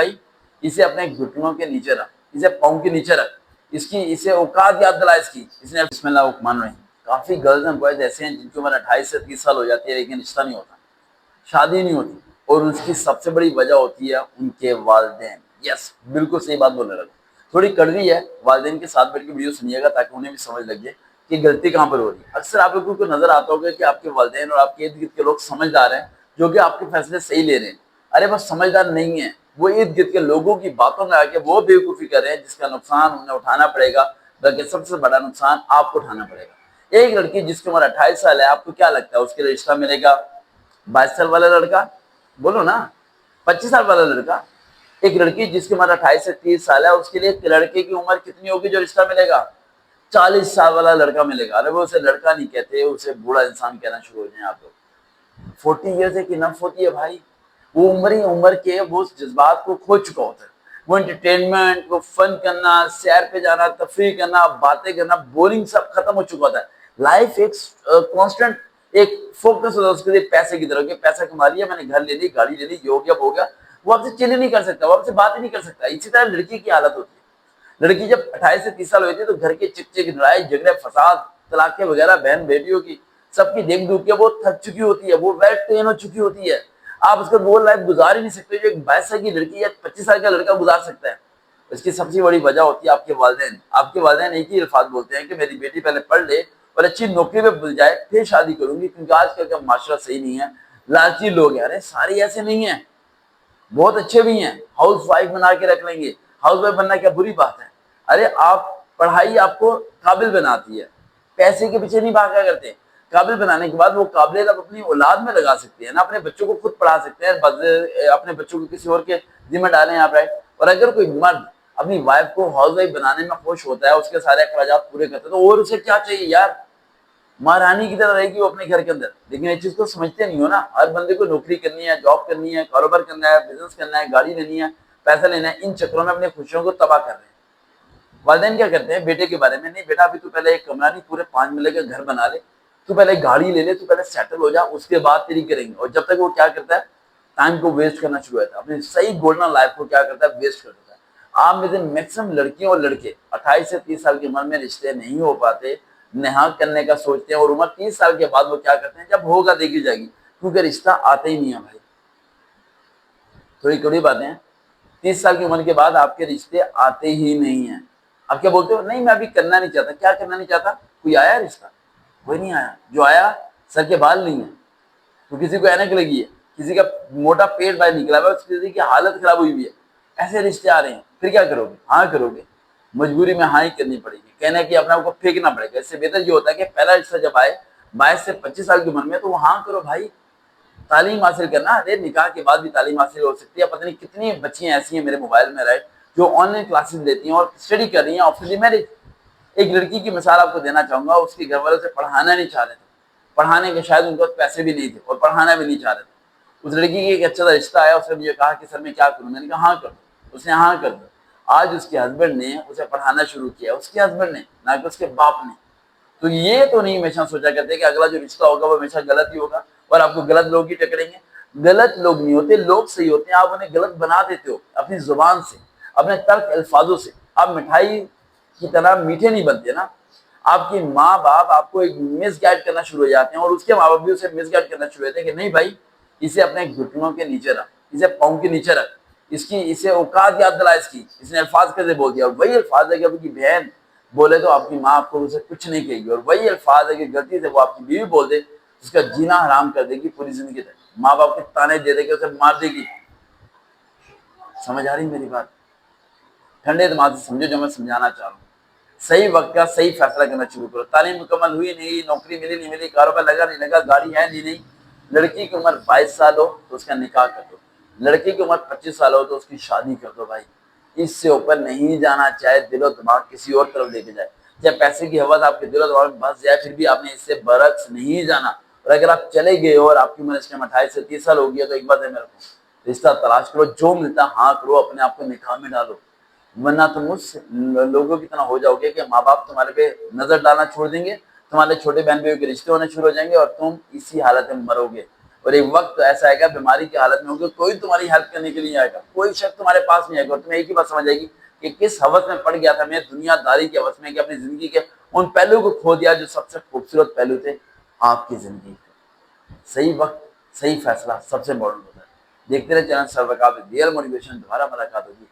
भाई इसे अपने घुटनों के नीचे रख, इसे पाँव के नीचे रख, इसे औकात याद दिला इसकी। इसने बिस्मिल्लाह रहमान रहीम। काफी गर्ल्स एंड बॉयज ऐसे हैं जिनकी उम्र 28 से 30 साल हो जाती है लेकिन रिश्ता नहीं होता, शादी नहीं होती, और उसकी सबसे बड़ी वजह होती है उनके वालिदैन। यस, बिल्कुल सही बात बोलने लगा। थोड़ी कड़वी है, वालिदैन के साथ बैठ के वीडियो सुनिएगा ताकि उन्हें भी समझ लगे कि गलती कहाँ पर हो रही है। अक्सर आप लोगों को नजर आता होगा कि आपके वालिदैन और आपके इर्द गिर्द के लोग समझदार हैं, जो कि आपके फैसले सही ले रहे हैं। अरे बस समझदार नहीं है, वो इर्द गिर्द के लोगों की बातों में आके वो बेवकूफ़ी कर रहे हैं जिसका नुकसान उन्हें उठाना पड़ेगा, बल्कि सबसे बड़ा नुकसान आपको उठाना पड़ेगा। एक लड़की जिसकी उम्र 28 साल है, आपको क्या लगता है उसके लिए रिश्ता मिलेगा? 22 साल वाला लड़का, बोलो ना, 25 साल वाला लड़का? एक लड़की जिसकी उम्र 28 से 30 साल है, उसके लिए एक लड़के की उम्र कितनी होगी जो रिश्ता मिलेगा? 40 साल वाला लड़का मिलेगा। अरे वो उसे लड़का नहीं कहते, उसे बूढ़ा इंसान कहना शुरू हो जाए आप लोग। 40 ईयर्स एक इनफ होती है भाई। वो उम्र ही उम्र के वो जज्बात को खो चुका होता है। वो एंटरटेनमेंट, वो फन करना, सैर पे जाना, तफरीह करना, बातें करना, बोरिंग सब खत्म हो चुका होता है। लाइफ एक कांस्टेंट एक फोकस होता है उसके लिए पैसे की तरफ, पैसा कमा लिया मैंने, घर ले ली, गाड़ी ले ली, ये हो गया वो हो गया। वो आपसे चिल नहीं कर सकता, वो आपसे बात ही नहीं कर सकता। इसी तरह लड़की की हालत होती है। लड़की जब 28 से 30 साल होती है तो घर के चिक लड़ाई झगड़े फसाद तलाके वगैरह बहन बेटियों की सबकी देख दुख के वो थक चुकी होती है, वो वेल ट्रेन हो चुकी होती है। आप उसका वो लाइफ गुजार ही नहीं सकते जो एक 22 साल की लड़की या 25 साल का लड़का गुजार सकता है। इसकी सबसे बड़ी वजह होती है आपके वालिदैन। आपके वालिदैन एक ही अल्फाज बोलते हैं कि मेरी बेटी पहले पढ़ ले और अच्छी नौकरी पे मिल जाए फिर शादी करूंगी, क्योंकि आजकल का माशरा सही नहीं है, लालची लोग हैं। अरे सारे ऐसे नहीं है, बहुत अच्छे भी हैं, हाउस वाइफ बना के रख लेंगे। हाउस वाइफ बनना क्या बुरी बात है? अरे आप पढ़ाई आपको काबिल बनाती है, पैसे के पीछे नहीं भागा करते। काबिल बनाने के बाद वो काबिलियत आप अपनी औलाद में लगा सकते हैं ना, अपने बच्चों को खुद पढ़ा सकते हैं, अपने बच्चों को किसी और के जिम्मे डालें आप, राइट। और अगर कोई मर्द अपनी वाइफ को हाउस वाइफ बनाने में खुश होता है, उसके सारे अखराजात पूरे करता है, तो और उसे क्या चाहिए यार? महारानी की तरह रहेगी वो अपने घर के अंदर। लेकिन ये चीज को समझते नहीं हो ना। हर बंदे को नौकरी करनी है, जॉब करनी है, कारोबार करना है, बिजनेस करना है, गाड़ी लेनी है, पैसा लेना है, इन चक्करों में अपनी खुशियों को तबाह कर रहे हैं। वालिदैन क्या करते हैं बेटे के बारे में? नहीं बेटा, अभी तू पहले एक कमरा नहीं पूरे 5 मिले का घर बना ले, तू पहले गाड़ी ले ले, तू पहले सेटल हो जा, उसके बाद तेरी करेंगे। और जब तक वो क्या करता है, टाइम को वेस्ट करना शुरू होता है, अपनी सही गोल्डन लाइफ को क्या करता है, वेस्ट कर देता है। आप में से मैक्सिमम लड़कियों और लड़के 28 से 30 साल की उम्र में रिश्ते नहीं हो पाते, नेहा करने का सोचते हैं, और उम्र 30 साल के बाद वो क्या करते हैं, जब होगा देखी जाएगी, क्योंकि रिश्ता आते ही नहीं है भाई। थोड़ी कड़ी बातें हैं, 30 साल की उम्र के बाद आपके रिश्ते आते ही नहीं है। आप क्या बोलते हो? नहीं मैं अभी करना नहीं चाहता। क्या करना नहीं चाहता? कोई आया रिश्ता? कोई नहीं आया। जो आया सर के बाल नहीं है, तो किसी को ऐनक लगी है, किसी का मोटा पेट बाहर निकला हुआ है, किसी की हालत खराब हुई हुई है, ऐसे रिश्ते आ रहे हैं। फिर क्या करोगे? हाँ करोगे, मजबूरी में हाँ ही करनी पड़ेगी, कहना कि अपने आपको फेंकना पड़ेगा। इससे बेहतर ये होता है कि पहला रिश्ता जब आए 22 से 25 साल की उम्र में, तो वो हाँ करो भाई, तालीम हासिल करना। अरे निकाह के बाद भी तालीम हासिल हो सकती है। पता नहीं कितनी बच्चियां ऐसी हैं मेरे मोबाइल में, राइट, जो ऑनलाइन क्लासेस लेती हैं और स्टडी कर रही हैं ऑफिस मैरिज। एक लड़की की मिसाल आपको देना चाहूंगा, उसके घर वाले उसे पढ़ाना नहीं चाह रहे थे, पढ़ाने के शायद उनको पैसे भी नहीं थे और पढ़ाना भी नहीं चाह रहे थे। उस लड़की की एक अच्छा सा रिश्ता आया, उसने मुझे कहा कि सर मैं क्या करूं? मैंने कहा हाँ कर दो। उसने हाँ कर दो। आज उसके हस्बैंड ने उसे पढ़ाना शुरू किया, उसके हस्बैंड ने, ना कि उसके बाप ने। तो ये तो नहीं हमेशा सोचा करते कि अगला जो रिश्ता होगा वो हमेशा गलत ही होगा और आपको गलत लोग ही टकरेंगे। गलत लोग नहीं होते, लोग सही होते हैं। आप उन्हें गलत बना देते हो अपनी जुबान से, अपने तर्क अल्फाजों से। आप मिठाई की तरह मीठे नहीं बनते ना। आपकी माँ बाप आपको एक मिस गाइड करना शुरू हो जाते हैं और उसके माँ बाप भी उसे मिस गाइड करना शुरू होते हैं कि नहीं भाई, इसे अपने घुटनों के नीचे रख, इसे पाँव के नीचे रख, इसे औकात याद दिला इसकी। इसने अल्फाज कैसे बोल दिया, और वही अल्फाज है कि आपकी बहन बोले तो आपकी माँ आपको उसे कुछ नहीं कहेगी, और वही अल्फाज है कि गलती से वो आपकी बीवी बोल दे, उसका जीना हराम कर देगी पूरी जिंदगी तक। माँ बाप के ताने दे देगी, उसे मार देगी। समझ आ रही मेरी बात? ठंडे दिमाग से समझो जो मैं समझाना चाह रहा हूँ। सही वक्त का सही फैसला करना शुरू करो। तालीम मुकम्मल हुई नहीं, नौकरी मिली नहीं मिली, कारोबार लगा नहीं लगा, गाड़ी है नहीं, लड़की की उम्र 22 साल हो तो उसका निकाह कर दो, लड़की की उम्र 25 साल हो तो उसकी शादी कर दो भाई। इससे ऊपर नहीं जाना, चाहे दिलो दिमाग किसी और तरफ लेके जाए, चाहे पैसे की हवस आपके दिलो दिमाग में बस जाए, फिर भी आपने इससे बरक्स नहीं जाना। और अगर आप चले गए हो और आपकी उम्र इस टाइम 28 से 30 साल हो गई है, तो एक बात है मेरे को, रिश्ता तलाश करो, जो मिलता हाँ करो, अपने आप को निकाह में डालो। वरना तुम उस लोगों की तरह हो जाओगे कि माँ बाप तुम्हारे पे नजर डालना छोड़ देंगे, तुम्हारे छोटे बहन भाइयों के रिश्ते होने शुरू हो जाएंगे और तुम इसी हालत में मरोगे। اور ایک وقت ایسا آئے گا بیماری کی حالت میں ہوگا کوئی تمہاری ہیلپ کرنے کے لیے آئے گا, کوئی شخص تمہارے پاس نہیں آئے گا, اور تمہیں ایک ہی بات سمجھ آئے گی کہ کس حوث میں پڑ گیا تھا میں, دنیا داری کے حوث میں, کہ اپنی زندگی کے ان پہلو کو کھو دیا جو سب سے خوبصورت پہلو تھے آپ کی زندگی کے. صحیح وقت صحیح فیصلہ سب سے امپورٹنٹ ہوتا ہے. دیکھتے رہے چینل سروکاب ریئل موٹیویشن, دوبارہ ملاقات ہوگی.